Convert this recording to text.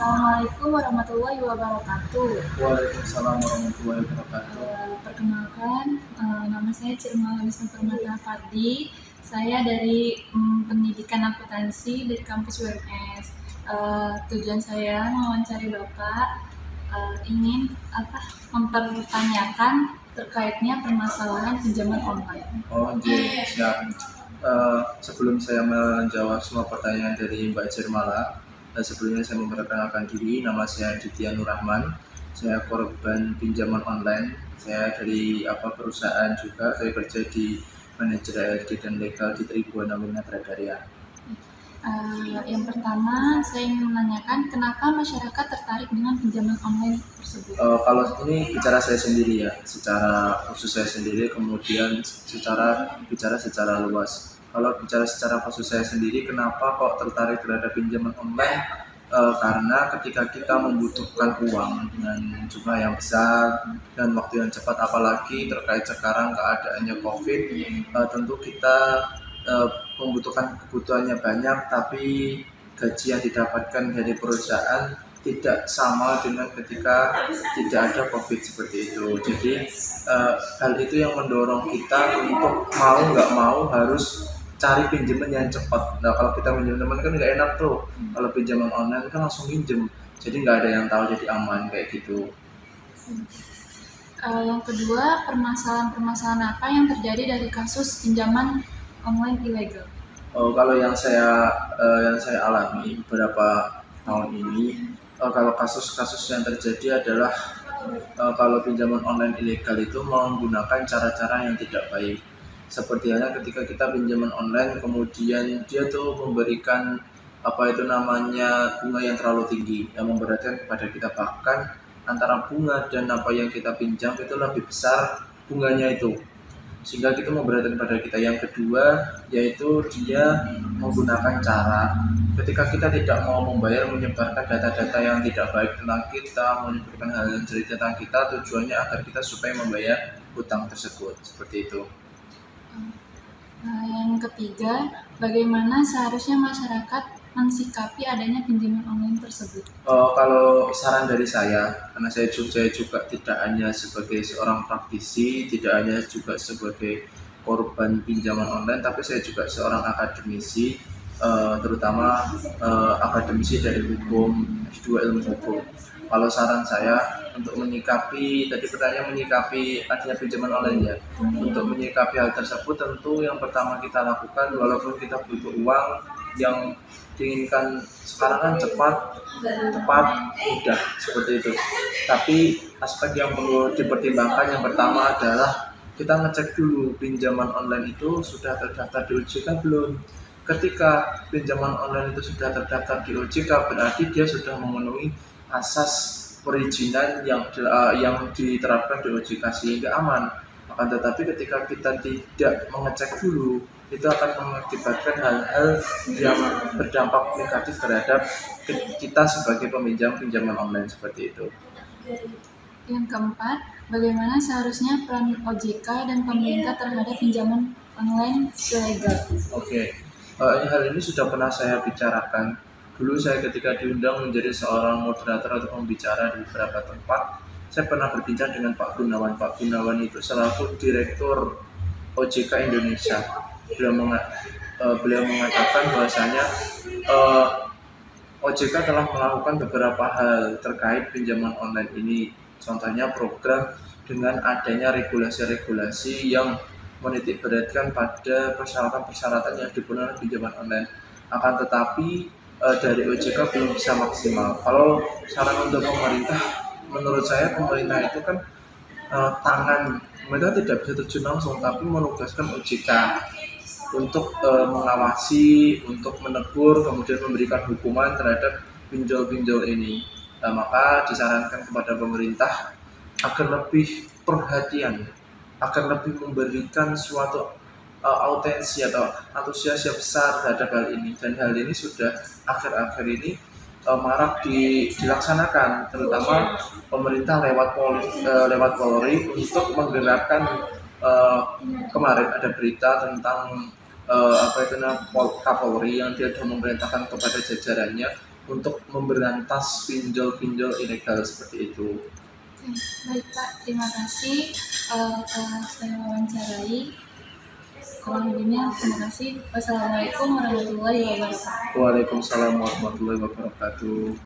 Assalamualaikum warahmatullahi wabarakatuh. Waalaikumsalam warahmatullahi wabarakatuh. Perkenalkan, nama saya Cirmala Wisnu Permata Fardi. Saya dari pendidikan akuntansi dari kampus UMS. Tujuan saya mewawancari Bapak ingin mempertanyakan terkaitnya permasalahan pinjaman online. Siap. Sebelum saya menjawab semua pertanyaan dari Mbak Cirmala, sebelumnya saya memperkenalkan diri. Nama saya Ditya Nurrahman. Saya korban pinjaman online. Saya dari perusahaan juga. Saya kerja di manajer ARD dan legal di Tribuana Minatra Darya. Yang pertama, saya ingin menanyakan kenapa masyarakat tertarik dengan pinjaman online tersebut? Kalau ini bicara saya sendiri ya, secara khusus saya sendiri, kemudian bicara secara luas. Kalau bicara secara khusus saya sendiri, kenapa kok tertarik terhadap pinjaman online? Karena ketika kita membutuhkan uang dengan jumlah yang besar dan waktu yang cepat, apalagi terkait sekarang keadaannya COVID, tentu kita membutuhkan kebutuhannya banyak, tapi gaji yang didapatkan dari perusahaan tidak sama dengan ketika tidak ada COVID seperti itu. Jadi hal itu yang mendorong kita untuk mau nggak mau harus cari pinjaman yang cepat. Nah, kalau kita pinjam teman kan nggak enak tuh. Kalau pinjaman online kan langsung pinjam, jadi nggak ada yang tahu, jadi aman kayak gitu. Yang kedua, permasalahan apa yang terjadi dari kasus pinjaman online ilegal? Kalau yang saya alami beberapa tahun ini, kalau kasus-kasus yang terjadi adalah kalau pinjaman online ilegal itu menggunakan cara-cara yang tidak baik. Seperti halnya ketika kita pinjaman online, kemudian dia tuh memberikan bunga yang terlalu tinggi, yang memberatkan kepada kita. Bahkan antara bunga dan apa yang kita pinjam itu lebih besar bunganya itu, sehingga kita memberatkan pada kita. Yang kedua yaitu dia menggunakan cara ketika kita tidak mau membayar, menyebarkan data-data yang tidak baik tentang kita, menyebarkan hal yang cerita tentang kita, tujuannya agar kita supaya membayar hutang tersebut, seperti itu. Yang ketiga, bagaimana seharusnya masyarakat mensikapi adanya pinjaman online tersebut? Kalau saran dari saya, karena saya juga tidak hanya sebagai seorang praktisi, tidak hanya juga sebagai korban pinjaman online, tapi saya juga seorang akademisi, terutama akademisi dari hukum, S2 ilmu hukum. Kalau saran saya untuk menyikapi, tadi pertanyaan menyikapi adanya pinjaman online ya. Untuk menyikapi hal tersebut, tentu yang pertama kita lakukan, walaupun kita butuh uang yang diinginkan sekarang kan cepat, mudah, seperti itu. Tapi aspek yang perlu dipertimbangkan yang pertama adalah kita ngecek dulu pinjaman online itu sudah terdaftar di OJK belum. Ketika pinjaman online itu sudah terdaftar di OJK, berarti dia sudah memenuhi asas perizinan yang diterapkan di OJK sehingga aman. Akan tetapi ketika kita tidak mengecek dulu, itu akan mengakibatkan hal-hal yang berdampak negatif terhadap kita sebagai peminjam pinjaman online, seperti itu. Yang keempat, bagaimana seharusnya peran OJK dan pemerintah terhadap pinjaman online ilegal? Hal ini sudah pernah saya bicarakan. Dulu saya ketika diundang menjadi seorang moderator atau pembicara di beberapa tempat, saya pernah berbincang dengan Pak Gunawan. Pak Gunawan itu selaku Direktur OJK Indonesia. Beliau mengatakan bahwasanya OJK telah melakukan beberapa hal terkait pinjaman online ini. Contohnya program dengan adanya regulasi-regulasi yang menitik beratkan pada persyaratan-persyaratan yang dipenuhi pinjaman online. Akan tetapi dari OJK belum bisa maksimal. Kalau saran untuk pemerintah, menurut saya pemerintah itu kan pemerintah tidak bisa terjun langsung, tapi menugaskan OJK untuk mengawasi, untuk menegur, kemudian memberikan hukuman terhadap pinjol-pinjol ini. Maka disarankan kepada pemerintah agar lebih perhatian, agar lebih memberikan suatu autensi atau antusias yang besar terhadap hal ini. Dan hal ini sudah akhir-akhir ini marak dilaksanakan, terutama pemerintah lewat Polri untuk menggerakkan. Kemarin ada berita tentang Kapolri yang dia sudah memerintahkan kepada jajarannya untuk memberantas pinjol-pinjol ilegal seperti itu. Oke, baik Pak, terima kasih telah saya wawancarai. Kurang lebihnya terima kasih. Wassalamualaikum warahmatullahi wabarakatuh. Waalaikumsalam warahmatullahi wabarakatuh.